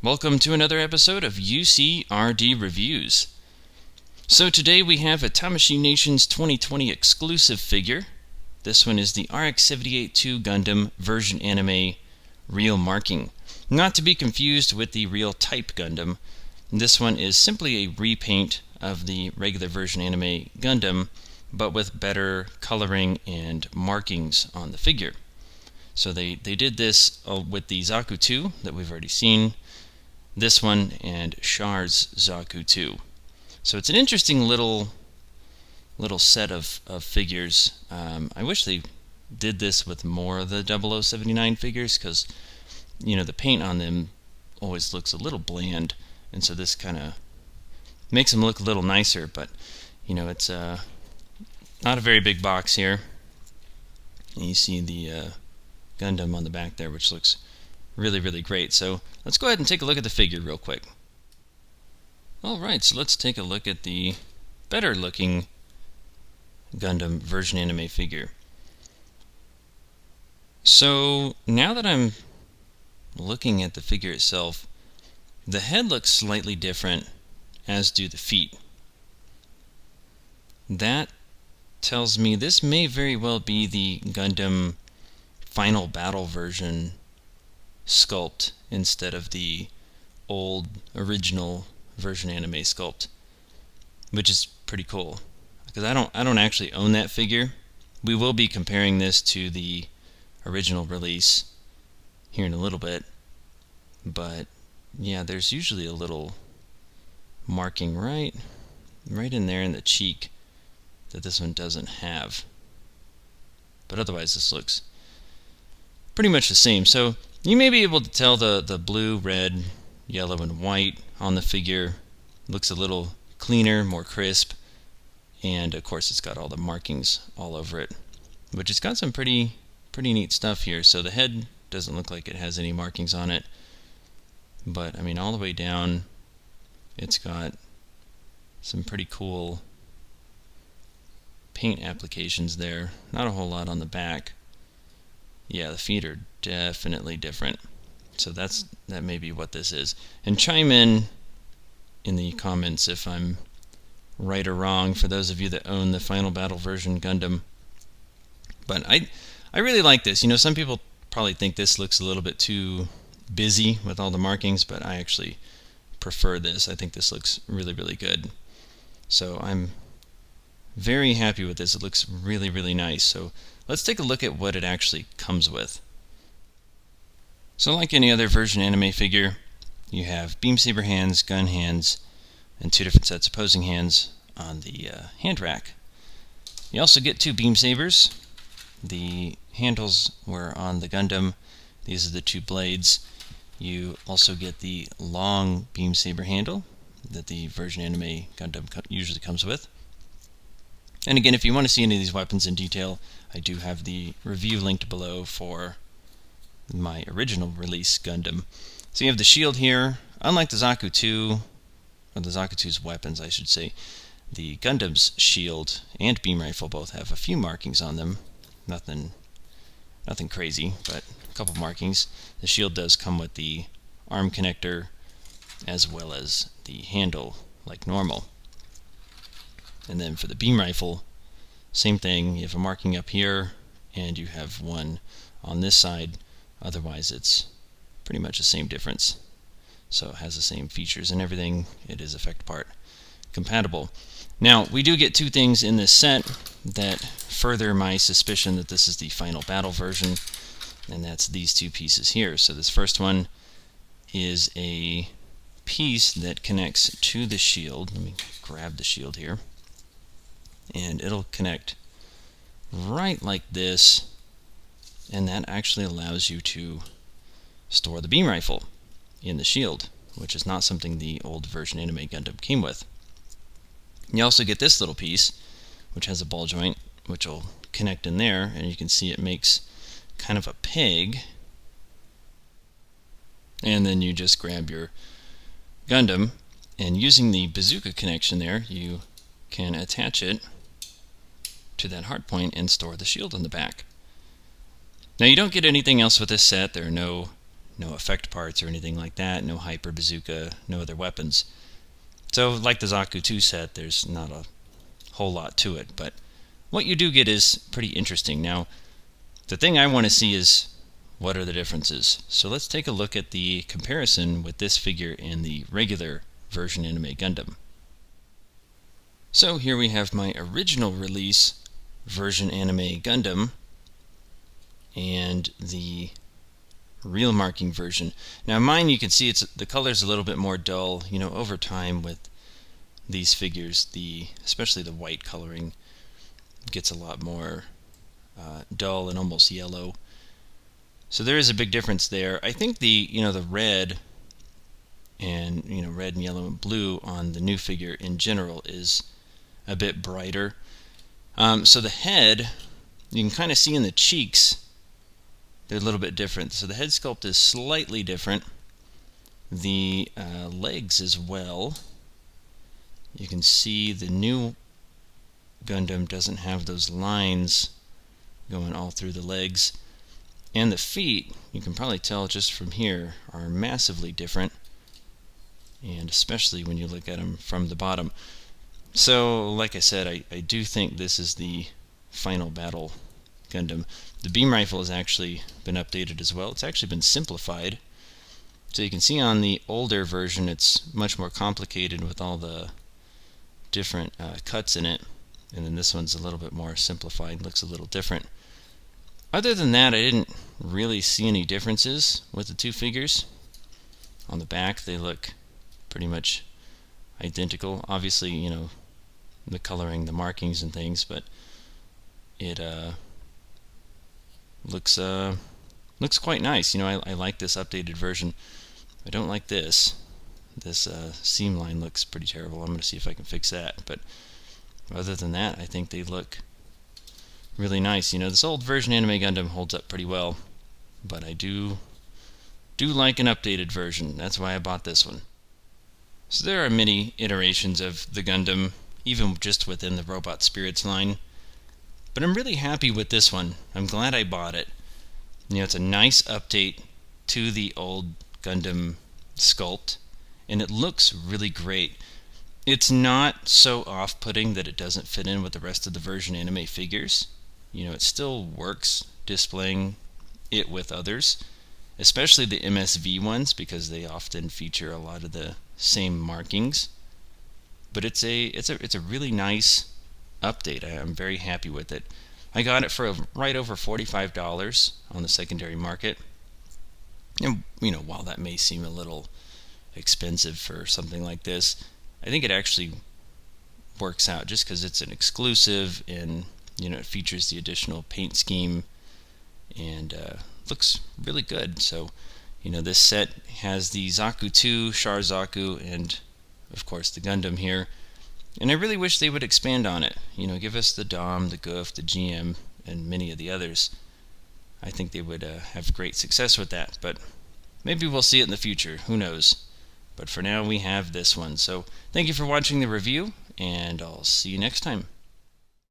Welcome to another episode of UCRD Reviews. So today we have a Tamashii Nations 2020 exclusive figure. This one is the RX-78-2 Gundam version anime real marking. Not to be confused with the real type Gundam. This one is simply a repaint of the regular version anime Gundam, but with better coloring and markings on the figure. So they did this with the Zaku 2 that we've already seen, this one, and Char's Zaku 2. So it's an interesting little set of figures. I wish they did this with more of the 0079 figures, because the paint on them always looks a little bland, and so this kind of makes them look a little nicer. But it's not a very big box here, and you see the Gundam on the back there, which looks really great. So let's go ahead and take a look at the figure real quick. Alright, so let's take a look at the better looking Gundam version anime figure. So now that I'm looking at the figure itself, the head looks slightly different, as do the feet. That tells me this may very well be the Gundam Final Battle version sculpt instead of the old original version anime sculpt, which is pretty cool, because I don't actually own that figure. We will be comparing this to the original release here in a little bit, but yeah, there's usually a little marking right in there in the cheek that this one doesn't have, but otherwise this looks pretty much the same. So you may be able to tell the blue, red, yellow, and white on the figure looks a little cleaner, more crisp, and of course it's got all the markings all over it, which it's got some pretty neat stuff here. So the head doesn't look like it has any markings on it, but I mean all the way down it's got some pretty cool paint applications there. Not a whole lot on the back. Yeah, the feet are definitely different. So that may be what this is. And chime in the comments if I'm right or wrong, for those of you that own the Final Battle version Gundam. But I really like this. Some people probably think this looks a little bit too busy with all the markings, but I actually prefer this. I think this looks really good. So I'm very happy with this. It looks really nice. So let's take a look at what it actually comes with. So like any other version anime figure, you have beam saber hands, gun hands, and two different sets of opposing hands on the hand rack. You also get two beam sabers. The handles were on the Gundam. These are the two blades. You also get the long beam saber handle that the version anime Gundam usually comes with. And again, if you want to see any of these weapons in detail, I do have the review linked below for my original release Gundam. So you have the shield here. Unlike the Zaku 2, or the Zaku 2's weapons, I should say, the Gundam's shield and beam rifle both have a few markings on them. Nothing crazy, but a couple markings. The shield does come with the arm connector as well as the handle like normal. And then for the beam rifle, same thing. You have a marking up here, and you have one on this side. Otherwise, it's pretty much the same difference. So it has the same features and everything. It is effect part compatible. Now, we do get two things in this set that further my suspicion that this is the Final Battle version, and that's these two pieces here. So this first one is a piece that connects to the shield. Let me grab the shield here. And it'll connect right like this, and that actually allows you to store the beam rifle in the shield, which is not something the old version anime Gundam came with. You also get this little piece, which has a ball joint, which will connect in there, and you can see it makes kind of a peg, and then you just grab your Gundam, and using the bazooka connection there, you can attach it to that hard point and store the shield in the back. Now you don't get anything else with this set. There are no no effect parts or anything like that, no hyper bazooka, no other weapons. So like the Zaku 2 set, there's not a whole lot to it, but what you do get is pretty interesting. Now, the thing I want to see is what are the differences. So let's take a look at the comparison with this figure and the regular version Anime Gundam. So here we have my original release version Anime Gundam and the real marking version. Now mine, you can see the color's a little bit more dull. You know, over time with these figures, especially the white coloring gets a lot more dull and almost yellow. So there is a big difference there. I think the red and red and yellow and blue on the new figure in general is a bit brighter. So the head, you can kind of see in the cheeks, they're a little bit different. So the head sculpt is slightly different. The legs as well. You can see the new Gundam doesn't have those lines going all through the legs. And the feet, you can probably tell just from here, are massively different. And especially when you look at them from the bottom. So, like I said, I do think this is the final battle Gundam. The beam rifle has actually been updated as well. It's actually been simplified. So you can see on the older version it's much more complicated with all the different cuts in it. And then this one's a little bit more simplified, looks a little different. Other than that, I didn't really see any differences with the two figures. On the back, they look pretty much identical. Obviously, the coloring, the markings and things, but it looks quite nice. I like this updated version. I don't like this. This seam line looks pretty terrible. I'm going to see if I can fix that. But other than that, I think they look really nice. This old version Anime Gundam holds up pretty well, but I do like an updated version. That's why I bought this one. So there are many iterations of the Gundam, even just within the Robot Spirits line. But I'm really happy with this one. I'm glad I bought it. It's a nice update to the old Gundam sculpt, and it looks really great. It's not so off-putting that it doesn't fit in with the rest of the version anime figures. It still works displaying it with others, especially the MSV ones, because they often feature a lot of the same markings. But it's a really nice update. I'm very happy with it. I got it for right over $45 on the secondary market. And while that may seem a little expensive for something like this, I think it actually works out just because it's an exclusive and it features the additional paint scheme and looks really good. So this set has the Zaku 2, Char Zaku, and of course the Gundam here. And I really wish they would expand on it. Give us the Dom, the Goof, the GM, and many of the others. I think they would have great success with that, but maybe we'll see it in the future. Who knows? But for now, we have this one. So thank you for watching the review, and I'll see you next time.